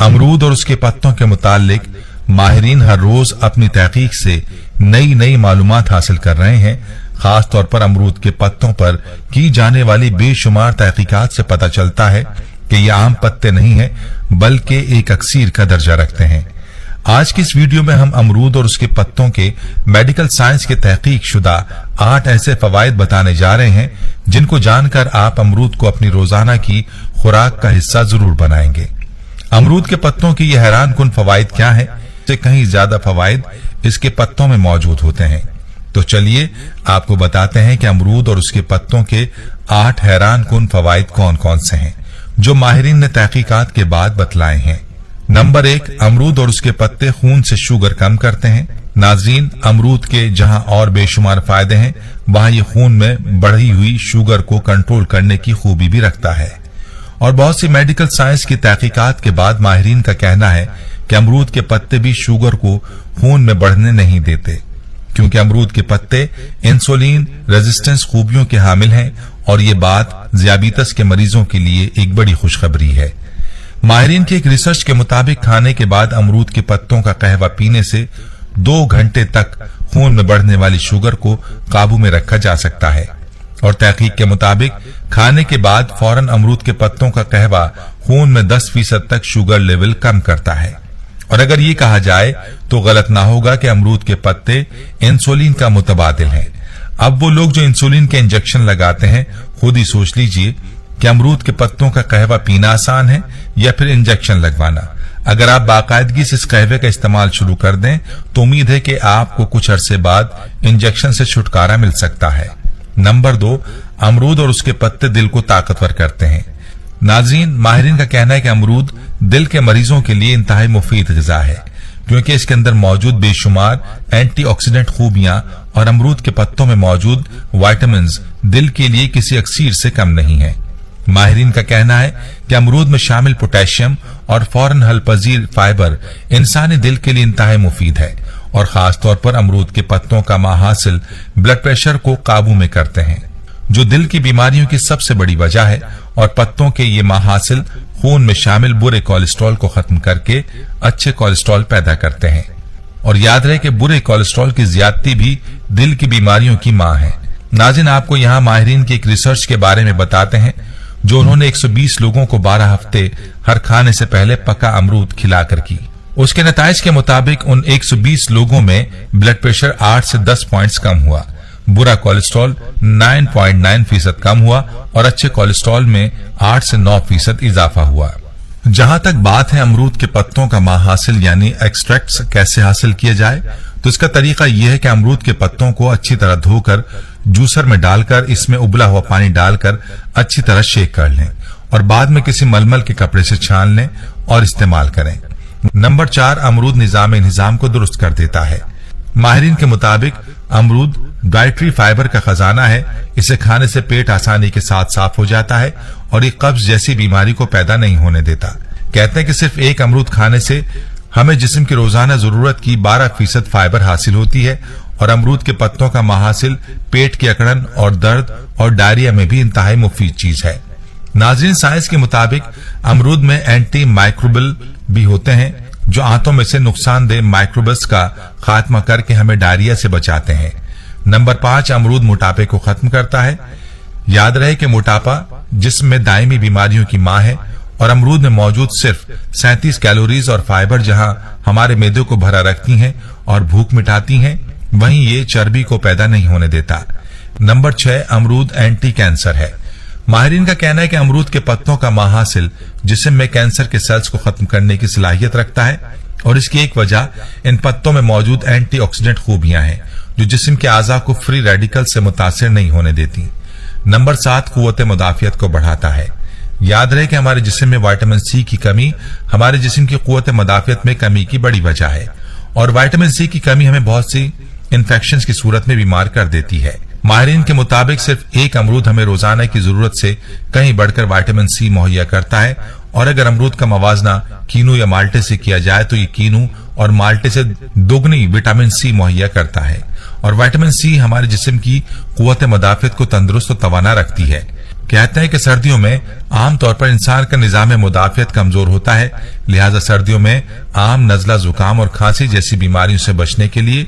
अमरूद और उसके पत्तों के मुतालिक माहिरीन हर रोज अपनी तहकीक से नई नई मालूमात हासिल कर रहे हैं। खास तौर पर अमरूद के पत्तों पर की जाने वाली बेशुमार तहकीकात से पता चलता है कि ये आम पत्ते नहीं हैं, बल्कि एक अक्सीर का दर्जा रखते हैं। आज की इस वीडियो में हम अमरूद और उसके पत्तों के मेडिकल साइंस के तहकीक शुदा 8 ऐसे फवायद बताने जा रहे हैं जिनको जानकर आप अमरूद को अपनी रोजाना की खुराक का हिस्सा जरूर बनाएंगे। अमरूद के पत्तों की ये हैरान कुन फवायद क्या है? इससे कहीं ज्यादा फवायद इसके पत्तों में मौजूद होते हैं। तो चलिए आपको बताते हैं कि अमरूद और उसके पत्तों के 8 हैरान कुन फवायद कौन कौन से हैं जो माहिरीन ने तहकीकात के बाद बतलाए हैं। नंबर 1, अमरूद और उसके पत्ते खून से शुगर कम करते हैं। नाजरीन, अमरूद के जहां और बेशुमार फायदे हैं, वहां ये खून में बढ़ी हुई शुगर को कंट्रोल करने की खूबी भी रखता है। और बहुत सी मेडिकल साइंस की तहकीकात के बाद माहिरीन का कहना है कि अमरूद के पत्ते भी शुगर को खून में बढ़ने नहीं देते, क्योंकि अमरूद के पत्ते इंसुलिन रेजिस्टेंस खूबियों के हामिल हैं और ये बात ज़ियाबीतस के मरीजों के लिए एक बड़ी खुशखबरी है। माहिरीन की एक रिसर्च के मुताबिक खाने के बाद अमरूद के पत्तों का कहवा पीने से 2 घंटे तक खून में बढ़ने वाली शुगर को काबू में रखा जा सकता है। और तहकीक के मुताबिक खाने के बाद फौरन अमरूद के पत्तों का कहवा खून में 10% तक शुगर लेवल कम करता है। और अगर ये कहा जाए तो गलत ना होगा कि अमरूद के पत्ते इंसुलिन का मुतबादिल हैं। अब वो लोग जो इंसुलिन के इंजेक्शन लगाते हैं, खुद ही सोच लीजिए कि अमरूद के पत्तों का कहवा पीना आसान है या फिर इंजेक्शन लगवाना। अगर आप बाकायदगी से इस कहवे का इस्तेमाल शुरू कर दें तो उम्मीद है कि आपको कुछ अरसे बाद इंजेक्शन से छुटकारा मिल सकता है। नंबर 2, अमरूद और उसके पत्ते दिल को ताकतवर करते हैं। नाज़रीन, माहिरीन का कहना है कि अमरूद दिल के मरीजों के लिए इंतहाई मुफीद ग़िज़ा है, क्योंकि इसके अंदर मौजूद बेशुमार एंटीऑक्सीडेंट खूबियां और अमरूद के पत्तों में मौजूद विटामिन्स दिल के लिए किसी अक्सीर से कम नहीं है। माहिरीन का कहना है कि अमरूद में शामिल पोटेशियम और फौरन हल पजीर फाइबर इंसानी दिल के लिए इंतहाई मुफीद है और खास तौर पर अमरूद के पत्तों का माहासिल ब्लड प्रेशर को काबू में करते हैं, जो दिल की बीमारियों की सबसे बड़ी वजह है। और पत्तों के ये माहासिल खून में शामिल बुरे कोलेस्ट्रॉल को खत्म करके अच्छे कोलेस्ट्रॉल पैदा करते हैं। और याद रहे कि बुरे कोलेस्ट्रॉल की ज्यादती भी दिल की बीमारियों की मां है। नाज़रीन, आपको यहाँ माहिरीन की एक रिसर्च के बारे में बताते हैं जो उन्होंने 120 लोगों को 12 हफ्ते हर खाने से पहले पका अमरूद खिलाकर की। उसके नताइज के मुताबिक उन 120 लोगों में ब्लड प्रेशर 8 से 10 पॉइंट्स कम हुआ, बुरा कोलेस्ट्रॉल 9.9% कम हुआ और अच्छे कोलेस्ट्रॉल में 8 से 9% इजाफा हुआ। जहां तक बात है अमरूद के पत्तों का माहासिल यानी एक्सट्रैक्ट्स कैसे हासिल किया जाए, तो इसका तरीका यह है कि अमरूद के पत्तों को अच्छी तरह धोकर जूसर में डालकर इसमें उबला हुआ पानी डालकर अच्छी तरह शेक कर लें और बाद में किसी मलमल के कपड़े से छान लें और इस्तेमाल करें। नंबर 4, अमरूद निजाम को दुरुस्त कर देता है। माहिरीन के मुताबिक अमरूद डाइटरी फाइबर का खजाना है। इसे खाने से पेट आसानी के साथ साफ हो जाता है और ये कब्ज जैसी बीमारी को पैदा नहीं होने देता। कहते हैं कि सिर्फ एक अमरूद खाने से हमें जिस्म की रोजाना जरूरत की 12% फाइबर हासिल होती है और अमरूद के पत्तों का माहासिल पेट की अकड़न और दर्द और डायरिया में भी इंतहाई मुफीद चीज है। नाज़रीन, साइंस के मुताबिक अमरूद में एंटी माइक्रोबियल भी होते हैं जो आंतों में से नुकसानदेह माइक्रोबस का खात्मा करके हमें डायरिया से बचाते हैं। नंबर 5, अमरूद मोटापे को खत्म करता है। याद रहे कि मोटापा जिस्म में दायमी बीमारियों की मां है और अमरूद में मौजूद सिर्फ 37 कैलोरीज और फाइबर जहां हमारे मेदे को भरा रखती हैं और भूख मिटाती हैं, वहीं ये चर्बी को पैदा नहीं होने देता। नंबर 6, अमरूद एंटी कैंसर है। माहिरीन का कहना है कि अमरूद के पत्तों का माहासिल जिस्म में कैंसर के सेल्स को खत्म करने की सलाहियत रखता है और इसकी एक वजह इन पत्तों में मौजूद एंटीऑक्सीडेंट खूबियां हैं जो जिस्म के आज़ा को फ्री रेडिकल से मुतासिर नहीं होने देती। नंबर 7, कुव्वत मुदाफियत को बढ़ाता है। याद रहे कि हमारे जिस्म में विटामिन सी की कमी हमारे जिस्म की कुव्वत मुदाफियत में कमी की बड़ी वजह है और विटामिन सी की कमी हमें बहुत सी इन्फेक्शंस की सूरत में बीमार कर देती है। माहिरीन के मुताबिक सिर्फ एक अमरूद हमें रोजाना की जरूरत से कहीं बढ़कर विटामिन सी मुहैया करता है और अगर अमरूद का मवाजना कीनू या माल्टे से किया जाए तो ये कीनू और माल्टे से दोगुनी विटामिन सी मुहैया करता है और विटामिन सी हमारे जिस्म की कुव्वत मुदाफियत को तंदुरुस्त और तवाना रखती है। कहते हैं कि सर्दियों में आमतौर पर इंसान का निजाम मुदाफियत कमजोर होता है, लिहाजा सर्दियों में आम, नजला, जुकाम और खांसी जैसी बीमारियों से बचने के लिए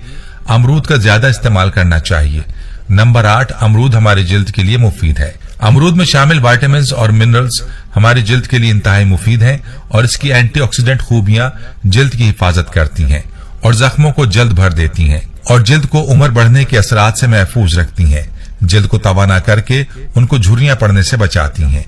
अमरूद का ज्यादा इस्तेमाल करना चाहिए। नंबर 8, अमरूद हमारी जिल्द के लिए मुफीद है। अमरूद में शामिल विटामिन और मिनरल्स हमारी जिल्द के लिए इंतहाई मुफीद हैं और इसकी एंटीऑक्सीडेंट खूबियां जिल्द की हिफाजत करती हैं और जख्मों को जल्द भर देती हैं और जिल्द को उम्र बढ़ने के असरात से महफूज रखती हैं। जिल्द को तवाना करके उनको झुर्रियां पड़ने से बचाती हैं।